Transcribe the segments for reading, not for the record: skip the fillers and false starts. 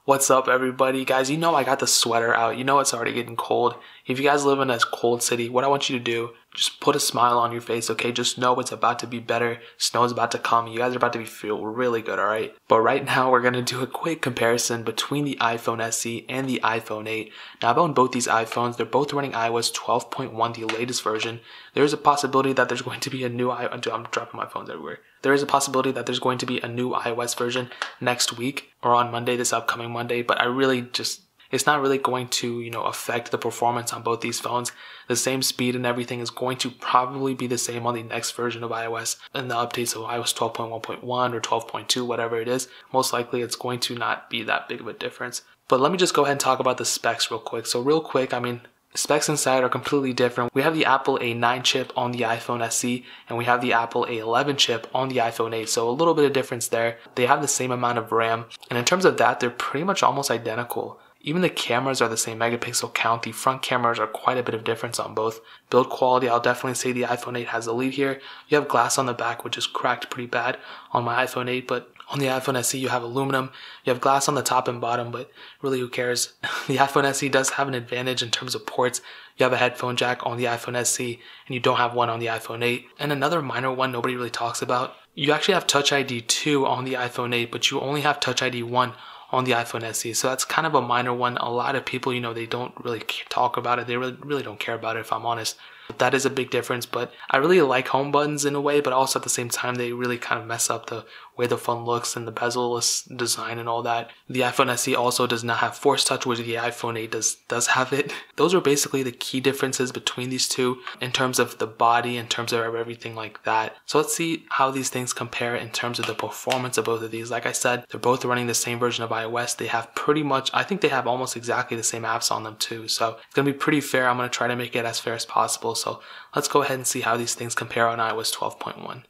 What's up, everybody? Guys, you know I got the sweater out. You know it's already getting cold. If you guys live in a cold city, what I want you to do, just put a smile on your face, okay? Just know it's about to be better. Snow's about to come. You guys are about to feel really good, alright? But right now, we're going to do a quick comparison between the iPhone SE and the iPhone 8. Now, I've owned both these iPhones. They're both running iOS 12.1, the latest version. There is a possibility that there's going to be a new I'm dropping my phones everywhere. There is a possibility that there's going to be a new iOS version next week or on Monday, this upcoming Monday, but it's not really going to, affect the performance on both these phones. The same speed and everything is going to probably be the same on the next version of iOS and the updates of iOS 12.1.1 or 12.2, whatever it is. Most likely it's going to not be that big of a difference. But let me just go ahead and talk about the specs real quick. So real quick, specs inside are completely different. We have the Apple A9 chip on the iPhone SE, and we have the Apple A11 chip on the iPhone 8, so a little bit of difference there. They have the same amount of RAM, and in terms of that, they're pretty much almost identical. Even the cameras are the same megapixel count. The front cameras are quite a bit of difference on both. Build quality, I'll definitely say the iPhone 8 has the lead here. You have glass on the back, which is cracked pretty bad on my iPhone 8, but on the iPhone SE, you have aluminum. You have glass on the top and bottom, but really, who cares? The iPhone SE does have an advantage in terms of ports. You have a headphone jack on the iPhone SE, and you don't have one on the iPhone 8. And another minor one nobody really talks about, you actually have Touch ID 2 on the iPhone 8, but you only have Touch ID 1 on the iPhone SE. So that's kind of a minor one. A lot of people, they don't really talk about it. They really don't care about it, if I'm honest. But that is a big difference. But I really like home buttons in a way, but also at the same time, they really kind of mess up the way the phone looks and the bezel-less design and all that. The iPhone SE also does not have Force Touch, which the iPhone 8 does have it. Those are basically the key differences between these two in terms of the body, in terms of everything like that. So let's see how these things compare in terms of the performance of both of these. Like I said, they're both running the same version of iOS. They have I think they have almost exactly the same apps on them too. So it's going to be pretty fair. I'm going to try to make it as fair as possible. So let's go ahead and see how these things compare on iOS 12.1.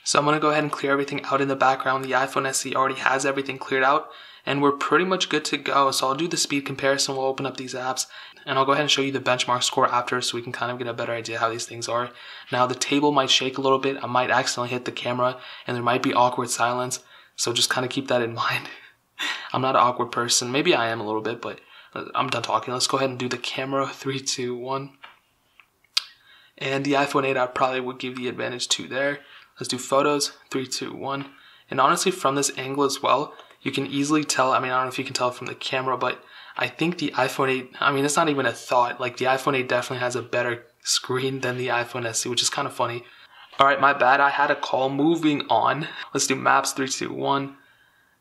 So I'm going to go ahead and clear everything out in the background. The iPhone SE already has everything cleared out, and we're pretty much good to go. So I'll do the speed comparison. We'll open up these apps, and I'll go ahead and show you the benchmark score after so we can kind of get a better idea how these things are. Now, the table might shake a little bit. I might accidentally hit the camera, and there might be awkward silence. So just kind of keep that in mind. I'm not an awkward person. Maybe I am a little bit, but I'm done talking. Let's go ahead and do the camera. 3, 2, 1. And the iPhone 8 I probably would give the advantage to there. Let's do photos. 3, 2, 1. And honestly, from this angle as well, you can easily tell. I don't know if you can tell from the camera, but I think the iPhone 8, it's not even a thought. Like, the iPhone 8 definitely has a better screen than the iPhone SE, which is kind of funny. Alright, my bad. I had a call. Moving on. Let's do maps. 3, 2, 1.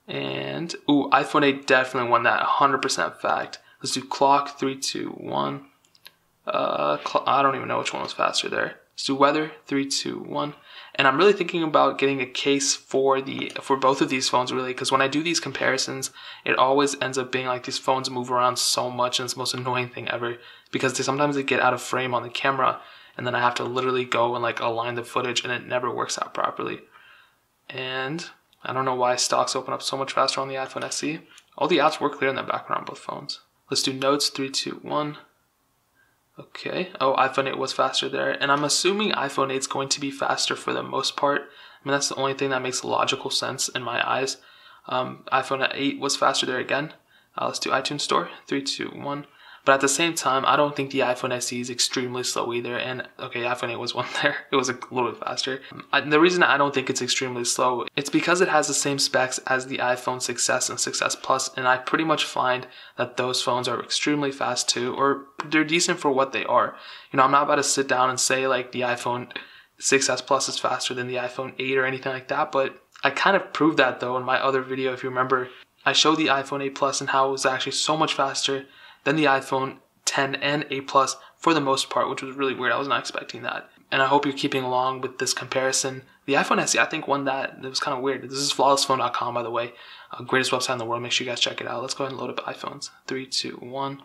And, iPhone 8 definitely won that. 100% fact. Let's do clock. 3, 2, 1. I don't even know which one was faster there. Let's do weather. 3, 2, 1. And I'm really thinking about getting a case for both of these phones, really, because when I do these comparisons, it always ends up being like these phones move around so much, and it's the most annoying thing ever, because sometimes they get out of frame on the camera, and then I have to literally go and align the footage, and it never works out properly. And I don't know why stocks open up so much faster on the iPhone SE. All the apps work clear in the background on both phones. Let's do notes. 3, 2, 1. Okay. iPhone 8 was faster there. And I'm assuming iPhone 8 is going to be faster for the most part. That's the only thing that makes logical sense in my eyes. iPhone 8 was faster there again. Let's do iTunes Store. 3, 2, 1. But at the same time, I don't think the iPhone SE is extremely slow either. And okay, iPhone 8 was one there. It was a little bit faster. The reason I don't think it's extremely slow, it's because it has the same specs as the iPhone 6s and 6s Plus. And I pretty much find that those phones are extremely fast too, or they're decent for what they are. I'm not about to sit down and say the iPhone 6s Plus is faster than the iPhone 8 or anything like that. But I kind of proved that though in my other video. If you remember, I showed the iPhone 8 Plus and how it was actually so much faster than the iPhone 10 and 8 Plus for the most part, which was really weird. I was not expecting that. And I hope you're keeping along with this comparison. The iPhone SE, I think, won that. It was kind of weird. This is flawlessphone.com, by the way. Greatest website in the world. Make sure you guys check it out. Let's go ahead and load up iPhones. 3, 2, 1.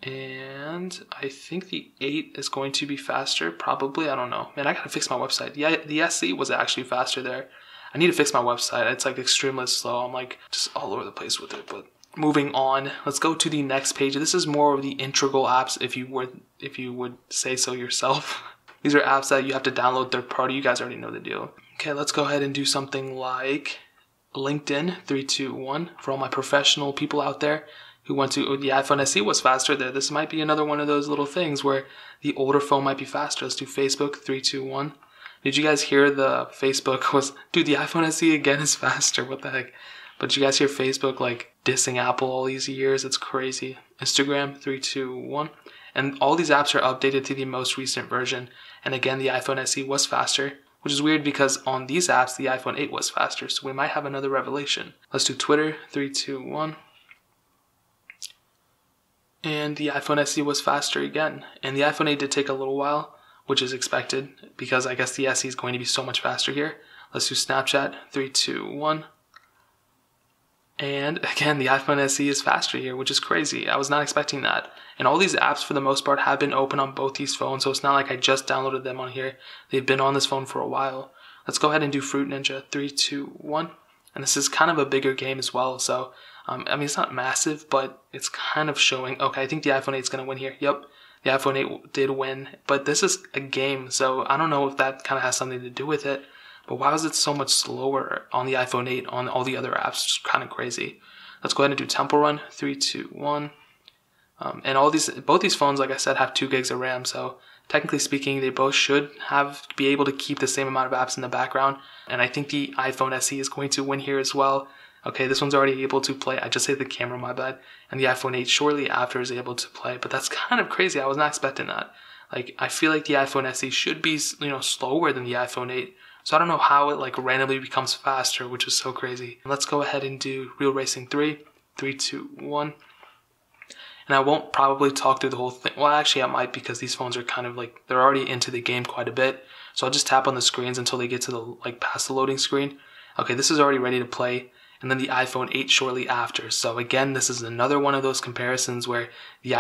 And I think the 8 is going to be faster. Probably. I don't know. Man, I gotta fix my website. Yeah, the SE was actually faster there. I need to fix my website. It's extremely slow. I'm just all over the place with it, but moving on, let's go to the next page. This is more of the integral apps, if you would say so yourself. These are apps that you have to download third party. You guys already know the deal. Okay, let's go ahead and do something like LinkedIn, 3, 2, 1. For all my professional people out there who went to the iPhone SE was faster there. This might be another one of those little things where the older phone might be faster. Let's do Facebook, 3, 2, 1. Did you guys hear the Facebook was, dude, the iPhone SE again is faster. What the heck? But did you guys hear Facebook like dissing Apple all these years? It's crazy. Instagram, 3, 2, 1. And all these apps are updated to the most recent version. And again, the iPhone SE was faster, which is weird because on these apps, the iPhone 8 was faster. So we might have another revelation. Let's do Twitter, 3, 2, 1. And the iPhone SE was faster again. And the iPhone 8 did take a little while, which is expected because I guess the SE is going to be so much faster here. Let's do Snapchat, 3, 2, 1. And again, the iPhone SE is faster here, which is crazy. I was not expecting that. And all these apps, for the most part, have been open on both these phones, so it's not like I just downloaded them on here. They've been on this phone for a while. Let's go ahead and do Fruit Ninja, 3, 2, 1. And this is kind of a bigger game as well, so, I mean, it's not massive, but it's kind of showing, okay, I think the iPhone 8 is going to win here. Yep, the iPhone 8 did win, but this is a game, so I don't know if that kind of has something to do with it. But why was it so much slower on the iPhone 8 on all the other apps? It's kind of crazy. Let's go ahead and do Temple Run, 3, 2, 1. And both these phones, like I said, have 2 gigs of RAM. So technically speaking, they both should be able to keep the same amount of apps in the background. And I think the iPhone SE is going to win here as well. Okay, this one's already able to play. I just hit the camera, my bad. And the iPhone 8 shortly after is able to play. But that's kind of crazy. I was not expecting that. Like, I feel like the iPhone SE should be, slower than the iPhone 8. So I don't know how it like randomly becomes faster, which is so crazy. Let's go ahead and do Real Racing 3, 3, 2, 1. And I won't probably talk through the whole thing. Well, actually I might because these phones are kind of like, they're already into the game quite a bit. So I'll just tap on the screens until they get to the past the loading screen. Okay, this is already ready to play. And then the iPhone 8 shortly after. So again, this is another one of those comparisons where the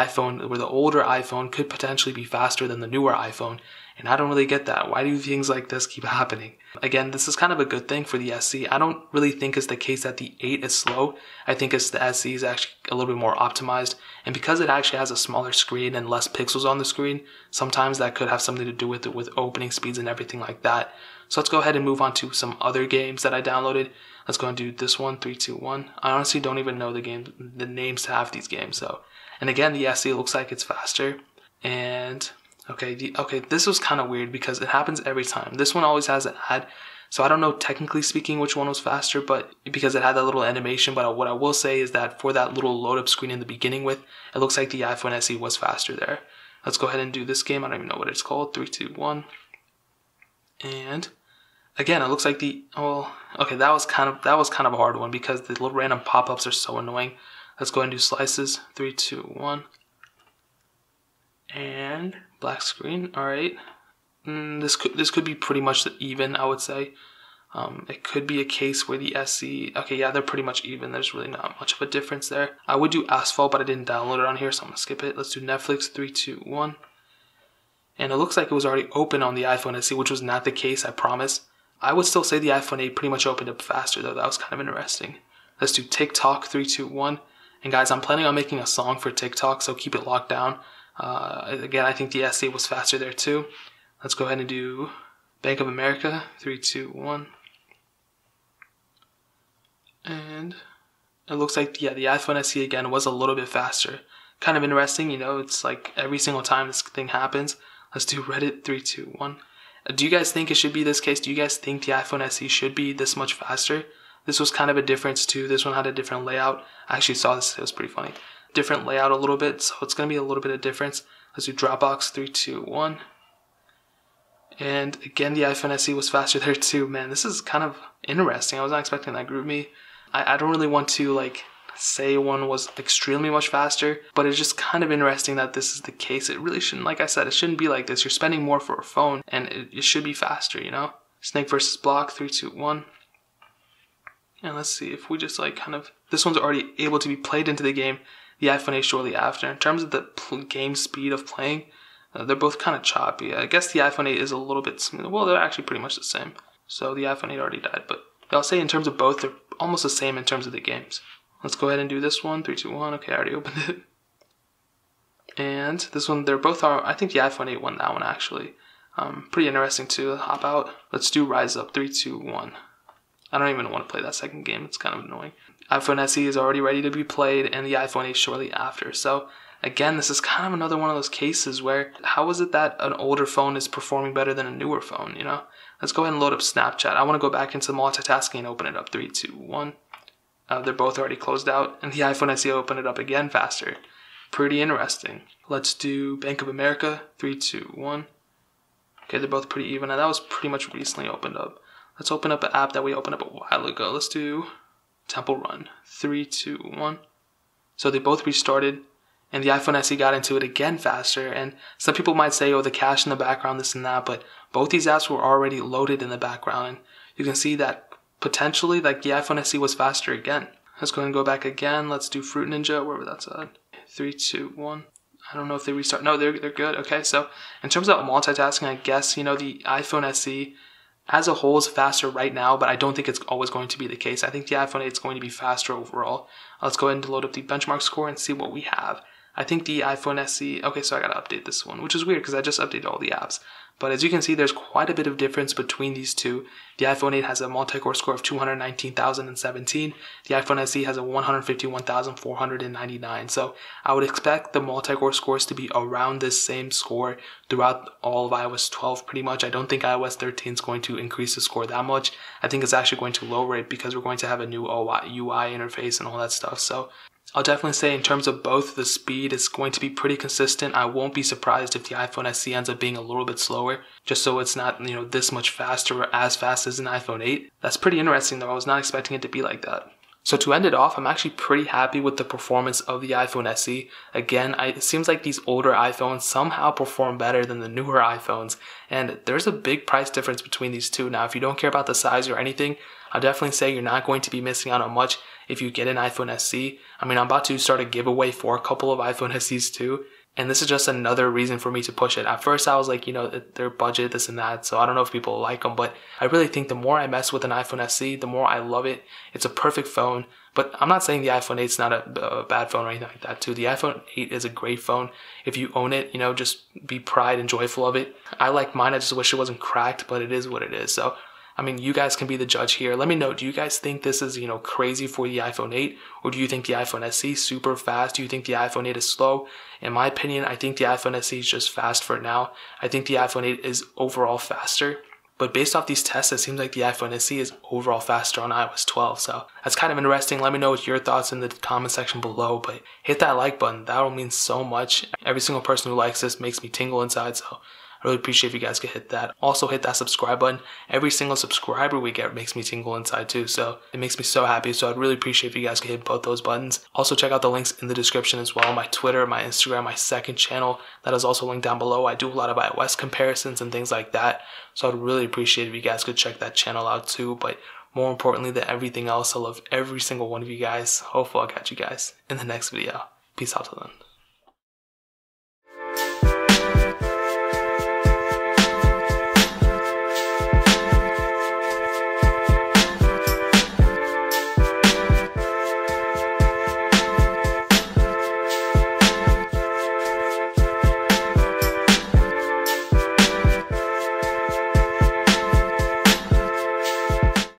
older iPhone could potentially be faster than the newer iPhone. And I don't really get that. Why do things like this keep happening? Again, this is kind of a good thing for the SE. I don't really think it's the case that the 8 is slow. I think it's the SE is actually a little bit more optimized. And because it actually has a smaller screen and less pixels on the screen, sometimes that could have something to do with it, with opening speeds and everything like that. So let's go ahead and move on to some other games that I downloaded. Let's go and do this one, 3, 2, 1. I honestly don't even know the names to half these games. So, and again, the SE looks like it's faster. And okay, this was kind of weird because it happens every time. This one always has an ad. So I don't know technically speaking which one was faster, but because it had that little animation. But what I will say is that for that little load up screen in the beginning it looks like the iPhone SE was faster there. Let's go ahead and do this game. I don't even know what it's called. 3, 2, 1. And again, it looks like okay, that was kind of a hard one because the little random pop-ups are so annoying. Let's go ahead and do slices. 3, 2, 1. And black screen. All right. This could be pretty much even, I would say. It could be a case where the SE, okay, yeah, they're pretty much even. There's really not much of a difference there. I would do Asphalt, but I didn't download it on here, so I'm gonna skip it. Let's do Netflix. 3, 2, 1. And it looks like it was already open on the iPhone SE, which was not the case, I promise. I would still say the iPhone 8 pretty much opened up faster, though. That was kind of interesting. Let's do TikTok, 3, 2, 1. And guys, I'm planning on making a song for TikTok, so keep it locked down. Again, I think the SE was faster there, too. Let's go ahead and do Bank of America, 3, 2, 1. And it looks like, yeah, the iPhone SE, again, was a little bit faster. Kind of interesting, it's like every single time this thing happens. Let's do Reddit, 3, 2, 1. Do you guys think it should be this case? Do you guys think the iPhone SE should be this much faster? This was kind of a difference too. This one had a different layout. I actually saw this. It was pretty funny. Different layout a little bit, so it's going to be a little bit of difference. Let's do Dropbox, 3, 2, 1. And again, the iPhone SE was faster there too. Man, this is kind of interesting. I was not expecting that. GroupMe. I don't really want to say one was extremely much faster, but it's just kind of interesting that this is the case. It really shouldn't, like I said, it shouldn't be like this. You're spending more for a phone and it should be faster, Snake versus Block, 3, 2, 1. And let's see if we just this one's already able to be played into the game. The iPhone 8 shortly after. In terms of the game speed of playing, they're both kind of choppy. I guess the iPhone 8 is a little bit smoother. Well, they're actually pretty much the same. So the iPhone 8 already died, but I'll say in terms of both, they're almost the same in terms of the games. Let's go ahead and do this one. 3, 2, 1. Okay, I already opened it. And this one, I think the iPhone 8 won that one actually. Pretty interesting to hop out. Let's do Rise Up. 3, 2, 1. I don't even want to play that second game. It's kind of annoying. iPhone SE is already ready to be played, and the iPhone 8 shortly after. So again, this is kind of another one of those cases where how is it that an older phone is performing better than a newer phone, you know? Let's go ahead and load up Snapchat. I want to go back into multitasking and open it up. 3, 2, 1. They're both already closed out, and the iPhone SE opened it up again faster. Pretty interesting. Let's do Bank of America. 3, 2, 1. Okay, they're both pretty even, and that was pretty much recently opened up. Let's open up an app that we opened up a while ago. Let's do Temple Run. 3, 2, 1. So they both restarted, and the iPhone SE got into it again faster. And some people might say, oh, the cache in the background, this and that, but both these apps were already loaded in the background. And you can see that potentially, like, the iPhone SE was faster again. Let's go ahead and go back again. Let's do Fruit Ninja, wherever that's at. 3, 2, 1. I don't know if they restart. No, they're good. Okay, so in terms of multitasking, I guess, you know, the iPhone SE as a whole is faster right now, but I don't think it's always going to be the case. I think the iPhone 8 is going to be faster overall. Let's go ahead and load up the benchmark score and see what we have. I think the iPhone SE, okay, so I gotta update this one, which is weird because I just updated all the apps. But as you can see, there's quite a bit of difference between these two. The iPhone 8 has a multi-core score of 219,017. The iPhone SE has a 151,499. So I would expect the multi-core scores to be around this same score throughout all of iOS 12 pretty much. I don't think iOS 13 is going to increase the score that much. I think it's actually going to lower it because we're going to have a new UI interface and all that stuff. So I'll definitely say in terms of both, the speed is going to be pretty consistent. I won't be surprised if the iPhone SE ends up being a little bit slower, just so it's not, you know, this much faster or as fast as an iPhone 8. That's pretty interesting though. I was not expecting it to be like that. So to end it off, I'm actually pretty happy with the performance of the iPhone SE. Again, it seems like these older iPhones somehow perform better than the newer iPhones, and there's a big price difference between these two. Now, if you don't care about the size or anything, I'll definitely say you're not going to be missing out on much if you get an iPhone SE. I mean, I'm about to start a giveaway for a couple of iPhone SEs too, and this is just another reason for me to push it. At first, I was like, you know, their budget, this and that, so I don't know if people like them, but I really think the more I mess with an iPhone SE, the more I love it. It's a perfect phone, but I'm not saying the iPhone 8 is not a bad phone or anything like that too. The iPhone 8 is a great phone. If you own it, you know, just be proud and joyful of it. I like mine. I just wish it wasn't cracked, but it is what it is. So I mean, you guys can be the judge here. Let me know, do you guys think this is, you know, crazy for the iPhone 8? Or do you think the iPhone SE is super fast? Do you think the iPhone 8 is slow? In my opinion, I think the iPhone SE is just fast for now. I think the iPhone 8 is overall faster. But based off these tests, it seems like the iPhone SE is overall faster on iOS 12. So that's kind of interesting. Let me know what your thoughts in the comment section below. But hit that like button. That will mean so much. Every single person who likes this makes me tingle inside. So I really appreciate if you guys could hit that. Also hit that subscribe button. Every single subscriber we get makes me tingle inside too. So it makes me so happy. So I'd really appreciate if you guys could hit both those buttons. Also check out the links in the description as well. My Twitter, my Instagram, my second channel. That is also linked down below. I do a lot of iOS comparisons and things like that. So I'd really appreciate if you guys could check that channel out too. But more importantly than everything else, I love every single one of you guys. Hopefully I'll catch you guys in the next video. Peace out till then.